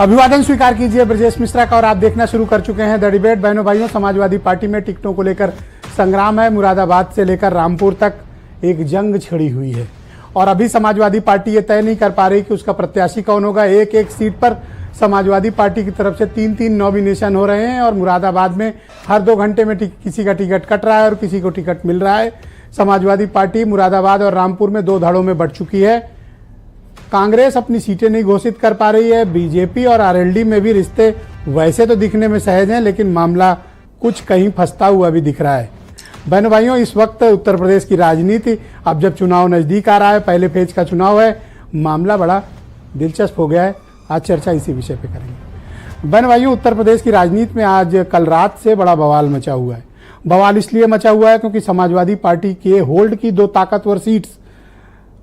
अभिवादन स्वीकार कीजिए ब्रजेश मिश्रा का और आप देखना शुरू कर चुके हैं द डिबेट। बहनों भाइयों, समाजवादी पार्टी में टिकटों को लेकर संग्राम है। मुरादाबाद से लेकर रामपुर तक एक जंग छिड़ी हुई है और अभी समाजवादी पार्टी ये तय नहीं कर पा रही कि उसका प्रत्याशी कौन होगा। एक एक सीट पर समाजवादी पार्टी की तरफ से 3-3 नॉमिनेशन हो रहे हैं और मुरादाबाद में हर 2 घंटे में किसी का टिकट कट रहा है और किसी को टिकट मिल रहा है। समाजवादी पार्टी मुरादाबाद और रामपुर में 2 धड़ों में बढ़ चुकी है। कांग्रेस अपनी सीटें नहीं घोषित कर पा रही है। बीजेपी और आरएलडी में भी रिश्ते वैसे तो दिखने में सहज हैं, लेकिन मामला कुछ कहीं फंसता हुआ भी दिख रहा है। बहनों भाइयों, इस वक्त उत्तर प्रदेश की राजनीति, अब जब चुनाव नजदीक आ रहा है, पहले फेज का चुनाव है, मामला बड़ा दिलचस्प हो गया है। आज चर्चा इसी विषय पे करेंगे। बहनों भाइयों, उत्तर प्रदेश की राजनीति में आज कल रात से बड़ा बवाल मचा हुआ है। बवाल इसलिए मचा हुआ है क्योंकि समाजवादी पार्टी के होल्ड की 2 ताकतवर सीट्स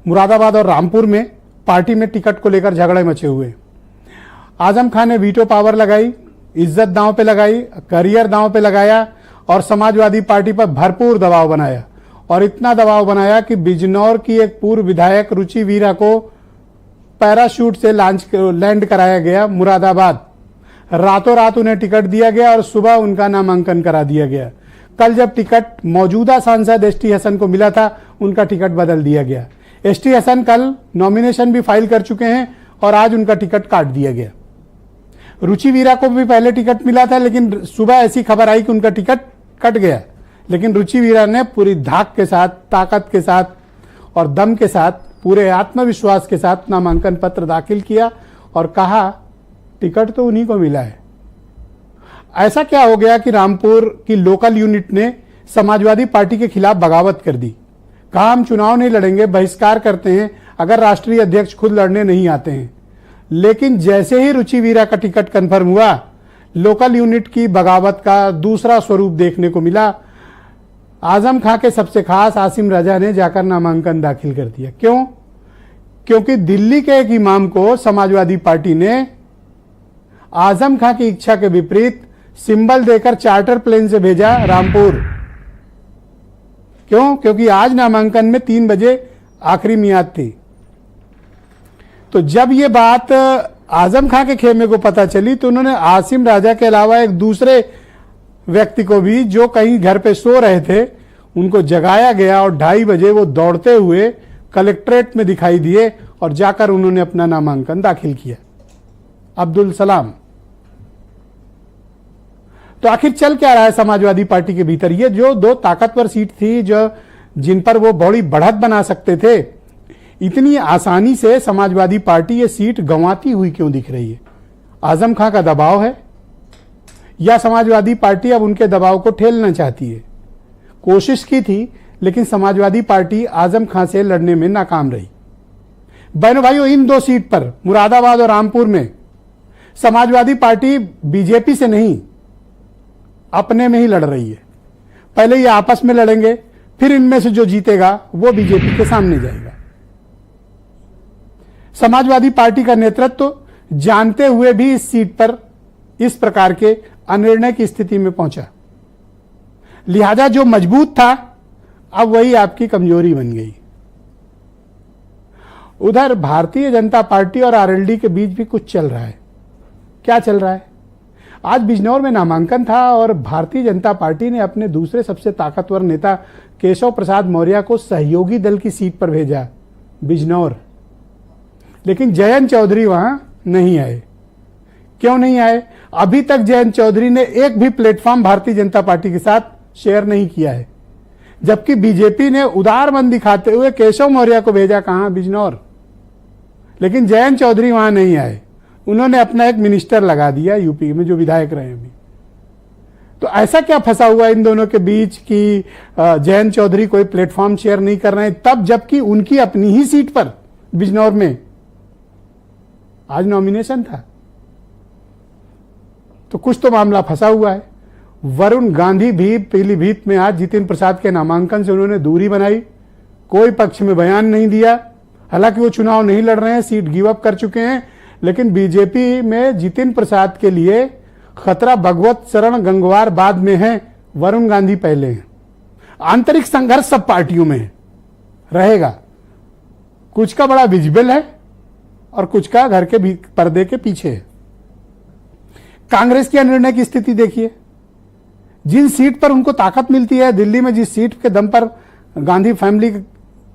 मुरादाबाद और रामपुर में पार्टी में टिकट को लेकर झगड़े मचे हुए। आजम खान ने वीटो पावर लगाई, इज्जत दांव पे लगाई, करियर दांव पे लगाया और समाजवादी पार्टी पर भरपूर दबाव बनाया। और इतना दबाव बनाया कि बिजनौर की एक पूर्व विधायक रुचि वीरा को पैराशूट से लैंड कराया गया मुरादाबाद। रातों रात उन्हें टिकट दिया गया और सुबह उनका नामांकन करा दिया गया। कल जब टिकट मौजूदा सांसद एसटी हसन को मिला था, उनका टिकट बदल दिया गया। एसटी हसन कल नॉमिनेशन भी फाइल कर चुके हैं और आज उनका टिकट काट दिया गया। रुचि वीरा को भी पहले टिकट मिला था, लेकिन सुबह ऐसी खबर आई कि उनका टिकट कट गया। लेकिन रुचि वीरा ने पूरी धाक के साथ, ताकत के साथ और दम के साथ, पूरे आत्मविश्वास के साथ नामांकन पत्र दाखिल किया और कहा टिकट तो उन्हीं को मिला है। ऐसा क्या हो गया कि रामपुर की लोकल यूनिट ने समाजवादी पार्टी के खिलाफ बगावत कर दी। कहा हम चुनाव नहीं लड़ेंगे, बहिष्कार करते हैं अगर राष्ट्रीय अध्यक्ष खुद लड़ने नहीं आते हैं। लेकिन जैसे ही रुचि वीरा का टिकट कंफर्म हुआ, लोकल यूनिट की बगावत का दूसरा स्वरूप देखने को मिला। आजम खां के सबसे खास आसिम रजा ने जाकर नामांकन दाखिल कर दिया। क्यों? क्योंकि दिल्ली के एक इमाम को समाजवादी पार्टी ने आजम खां की इच्छा के विपरीत सिंबल देकर चार्टर प्लेन से भेजा रामपुर। क्यों? क्योंकि आज नामांकन में 3 बजे आखिरी मियाद थी। तो जब ये बात आजम खां के खेमे को पता चली तो उन्होंने आसिम राजा के अलावा एक दूसरे व्यक्ति को भी, जो कहीं घर पे सो रहे थे, उनको जगाया गया और 2:30 बजे वो दौड़ते हुए कलेक्ट्रेट में दिखाई दिए और जाकर उन्होंने अपना नामांकन दाखिल किया। अब्दुल सलाम। तो आखिर चल क्या रहा है समाजवादी पार्टी के भीतर? ये जो 2 ताकतवर सीट थी, जो जिन पर वो बड़ी बढ़त बना सकते थे, इतनी आसानी से समाजवादी पार्टी ये सीट गंवाती हुई क्यों दिख रही है? आजम खां का दबाव है या समाजवादी पार्टी अब उनके दबाव को ठेलना चाहती है? कोशिश की थी, लेकिन समाजवादी पार्टी आजम खां से लड़ने में नाकाम रही। बहनों भाइयों, इन 2 सीट पर मुरादाबाद और रामपुर में समाजवादी पार्टी बीजेपी से नहीं, अपने में ही लड़ रही है। पहले ये आपस में लड़ेंगे, फिर इनमें से जो जीतेगा वो बीजेपी के सामने जाएगा। समाजवादी पार्टी का नेतृत्व जानते हुए भी इस सीट पर इस प्रकार के अनिर्णय की स्थिति में पहुंचा। लिहाजा जो मजबूत था, अब वही आपकी कमजोरी बन गई। उधर भारतीय जनता पार्टी और आरएलडी के बीच भी कुछ चल रहा है। क्या चल रहा है? आज बिजनौर में नामांकन था और भारतीय जनता पार्टी ने अपने दूसरे सबसे ताकतवर नेता केशव प्रसाद मौर्य को सहयोगी दल की सीट पर भेजा, बिजनौर। लेकिन जयंत चौधरी वहां नहीं आए। क्यों नहीं आए? अभी तक जयंत चौधरी ने एक भी प्लेटफॉर्म भारतीय जनता पार्टी के साथ शेयर नहीं किया है, जबकि बीजेपी ने उदार मन दिखाते हुए केशव मौर्य को भेजा कहां? बिजनौर। लेकिन जयंत चौधरी वहां नहीं आए। उन्होंने अपना एक मिनिस्टर लगा दिया यूपी में, जो विधायक रहे अभी। तो ऐसा क्या फंसा हुआ इन दोनों के बीच कि जयंत चौधरी कोई प्लेटफॉर्म शेयर नहीं कर रहे हैं, तब जबकि उनकी अपनी ही सीट पर बिजनौर में आज नॉमिनेशन था? तो कुछ तो मामला फंसा हुआ है। वरुण गांधी भी पीलीभीत में आज जितिन प्रसाद के नामांकन से उन्होंने दूरी बनाई, कोई पक्ष में बयान नहीं दिया। हालांकि वो चुनाव नहीं लड़ रहे हैं, सीट गिव अप कर चुके हैं, लेकिन बीजेपी में जितिन प्रसाद के लिए खतरा भगवत शरण गंगवार बाद में है, वरुण गांधी पहले हैं। आंतरिक संघर्ष सब पार्टियों में रहेगा। कुछ का बड़ा विजिबल है और कुछ का घर के पर्दे के पीछे है। कांग्रेस के निर्णय की स्थिति देखिए, जिन सीट पर उनको ताकत मिलती है, दिल्ली में जिस सीट के दम पर गांधी फैमिली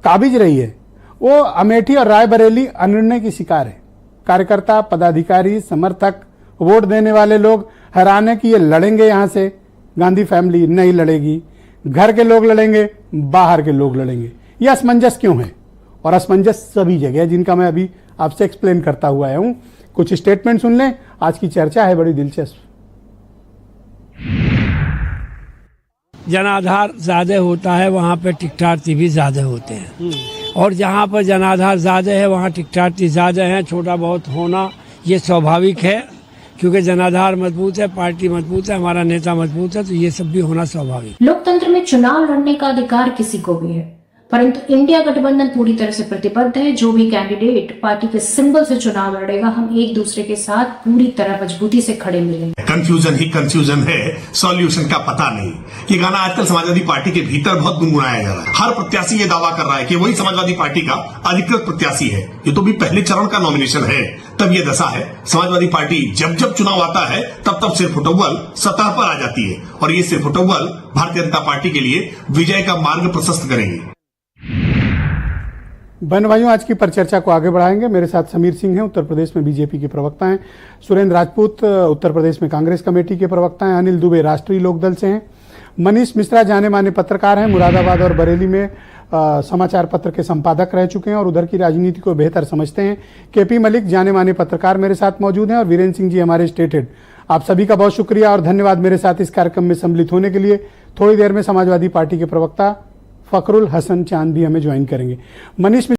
काबिज रही है, वो अमेठी और रायबरेली अनिर्णय की शिकार है। कार्यकर्ता, पदाधिकारी, समर्थक, वोट देने वाले लोग हैरान है कि ये लड़ेंगे यहां से, गांधी फैमिली नहीं लड़ेगी, घर के लोग लड़ेंगे, बाहर के लोग लड़ेंगे। यह असमंजस क्यों है? और असमंजस सभी जगह है, जिनका मैं अभी आपसे एक्सप्लेन करता हुआ आया हूं। कुछ स्टेटमेंट सुन लें, आज की चर्चा है बड़ी दिलचस्प। जनाधार ज्यादा होता है वहाँ पे टिकटार्थी भी ज्यादा होते हैं, और जहाँ पर जनाधार ज्यादा है वहाँ टिकटार्थी ज्यादा हैं। छोटा बहुत होना ये स्वाभाविक है, क्योंकि जनाधार मजबूत है, पार्टी मजबूत है, हमारा नेता मजबूत है, तो ये सब भी होना स्वाभाविक। लोकतंत्र में चुनाव लड़ने का अधिकार किसी को भी है, परंतु इंडिया गठबंधन पूरी तरह से प्रतिबद्ध है। जो भी कैंडिडेट पार्टी के सिंबल से चुनाव लड़ेगा, हम एक दूसरे के साथ पूरी तरह मजबूती से खड़े मिलेंगे। कंफ्यूजन ही कंफ्यूजन है, सॉल्यूशन का पता नहीं। ये गाना आजकल समाजवादी पार्टी के भीतर बहुत गुनगुनाया जा रहा है। हर प्रत्याशी ये दावा कर रहा है कि वही समाजवादी पार्टी का अधिकृत प्रत्याशी है। ये तो भी पहले चरण का नॉमिनेशन है, तब ये दशा है। समाजवादी पार्टी जब जब चुनाव आता है तब तब सिर्फ फुटबॉल सतह पर आ जाती है, और ये सिर्फ फुटबॉल भारतीय जनता पार्टी के लिए विजय का मार्ग प्रशस्त करेंगे। बहन भाइयों, आज की परिचर्चा को आगे बढ़ाएंगे। मेरे साथ समीर सिंह हैं, उत्तर प्रदेश में बीजेपी के प्रवक्ता हैं। सुरेंद्र राजपूत उत्तर प्रदेश में कांग्रेस कमेटी के प्रवक्ता हैं। अनिल दुबे राष्ट्रीय लोकदल से हैं। मनीष मिश्रा जाने माने पत्रकार हैं, मुरादाबाद और बरेली में समाचार पत्र के संपादक रह चुके हैं और उधर की राजनीति को बेहतर समझते हैं। केपी मलिक जाने माने पत्रकार मेरे साथ मौजूद हैं, और वीरेंद्र सिंह जी हमारे स्टेट हेड। आप सभी का बहुत शुक्रिया और धन्यवाद मेरे साथ इस कार्यक्रम में सम्मिलित होने के लिए। थोड़ी देर में समाजवादी पार्टी के प्रवक्ता फखरुल हसन चांद भी हमें ज्वाइन करेंगे। मनीष